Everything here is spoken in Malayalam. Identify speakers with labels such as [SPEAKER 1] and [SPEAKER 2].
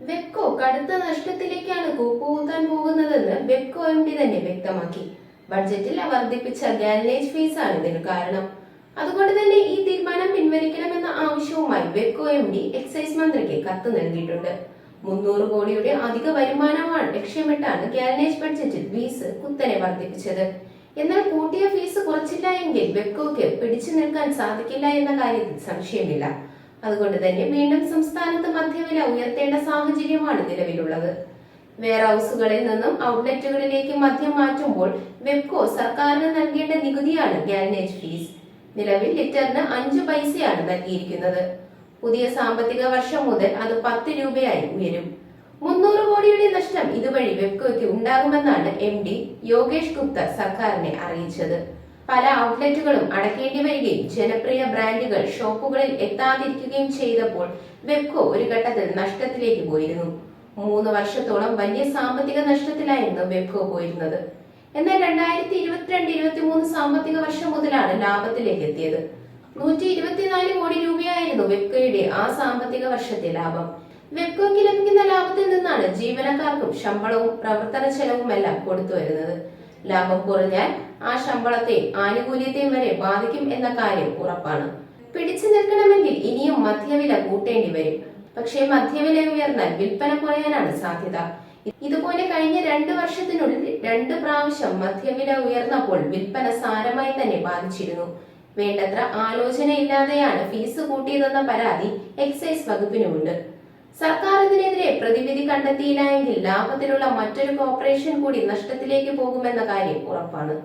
[SPEAKER 1] വെബ്കോ കടുത്ത നഷ്ടത്തിലേക്കാണ് കൂപ്പുകുത്താൻ പോകുന്നതെന്ന് വെബ്കോ MD തന്നെ വ്യക്തമാക്കി. ബഡ്ജറ്റിൽ വർദ്ധിപ്പിച്ച ഗാലനേജ് ഫീസാണ് ഇതിന് കാരണം. അതുകൊണ്ട് തന്നെ ഈ തീരുമാനം പിൻവലിക്കണമെന്ന ആവശ്യവുമായി വെബ്കോ MD എക്സൈസ് മന്ത്രിക്ക് കത്ത് നൽകിയിട്ടുണ്ട്. 300 കോടിയുടെ അധിക വരുമാനമാണ് ലക്ഷ്യമിട്ടാണ് ഗാലനേജ് ബഡ്ജറ്റിൽ ഫീസ് കുത്തനെ വർദ്ധിപ്പിച്ചത്. എന്നാൽ കൂട്ടിയ ഫീസ് കുറച്ചില്ല എങ്കിൽ വെബ്കോയ്ക്ക് പിടിച്ചു നിൽക്കാൻ സാധിക്കില്ല എന്ന കാര്യത്തിൽ സംശയമില്ല. അതുകൊണ്ട് തന്നെ വീണ്ടും സംസ്ഥാനത്ത് മദ്യവില ഉയർത്തേണ്ട സാഹചര്യമാണ് നിലവിലുള്ളത്. വെയർഹൌസുകളിൽ നിന്നും ഔട്ട്ലെറ്റുകളിലേക്ക് മദ്യം മാറ്റുമ്പോൾ വെബ്കോ സർക്കാരിന് നൽകേണ്ട നികുതിയാണ് ഗാലനേജ് ഫീസ്. നിലവിൽ ലിറ്ററിന് 5 പൈസയാണ് നൽകിയിരിക്കുന്നത്. പുതിയ സാമ്പത്തിക വർഷം മുതൽ അത് 10 രൂപയായി ഉയരും. 300 കോടിയുടെ നഷ്ടം ഇതുവഴി വെബ്കോയ്ക്ക് ഉണ്ടാകുമെന്നാണ് MD യോഗേഷ് ഗുപ്ത സർക്കാരിനെ അറിയിച്ചത്. പല ഔട്ട്ലെറ്റുകളും അടയ്ക്കേണ്ടി വരികയും ജനപ്രിയ ബ്രാൻഡുകൾ ഷോപ്പുകളിൽ എത്താതിരിക്കുകയും ചെയ്തപ്പോൾ വെബ്കോ ഒരു ഘട്ടത്തിൽ നഷ്ടത്തിലേക്ക് പോയിരുന്നു. 3 വർഷത്തോളം വലിയ സാമ്പത്തിക നഷ്ടത്തിലായിരുന്നു വെബ്കോ പോയിരുന്നത്. എന്നാൽ 2022-23 സാമ്പത്തിക വർഷം മുതലാണ് ലാഭത്തിലേക്ക് എത്തിയത്. 124 കോടി രൂപയായിരുന്നു വെബ്കോയുടെ ആ സാമ്പത്തിക വർഷത്തെ ലാഭം. വെബ്കോയ്ക്ക് ലഭിക്കുന്ന ലാഭത്തിൽ നിന്നാണ് ജീവനക്കാർക്കും ശമ്പളവും പ്രവർത്തന ചെലവുമെല്ലാം കൊടുത്തു വരുന്നത്. ലാഭം കുറഞ്ഞാൽ ആ ശമ്പളത്തെ ആനുകൂല്യത്തെയും വരെ ബാധിക്കും എന്ന കാര്യം ഉറപ്പാണ്. പിടിച്ചു നിൽക്കണമെങ്കിൽ ഇനിയും മദ്യവില കൂട്ടേണ്ടി വരും. പക്ഷേ മദ്യവില ഉയർന്നാൽ വിൽപ്പന കുറയാനാണ് സാധ്യത. ഇതുപോലെ കഴിഞ്ഞ 2 വർഷത്തിനുള്ളിൽ 2 പ്രാവശ്യം മദ്യവില ഉയർന്നപ്പോൾ വിൽപ്പന സാരമായി തന്നെ ബാധിച്ചിരുന്നു. വേണ്ടത്ര ആലോചനയില്ലാതെയാണ് ഫീസ് കൂട്ടിയതെന്ന പരാതി എക്സൈസ് വകുപ്പിനുമുണ്ട്. സർക്കാർ ഇതിനെതിരെ പ്രതിവിധി കണ്ടെത്തിയില്ല എങ്കിൽ ലാഭത്തിലുള്ള മറ്റൊരു കോർപ്പറേഷൻ കൂടി നഷ്ടത്തിലേക്ക് പോകുമെന്ന കാര്യം ഉറപ്പാണ്.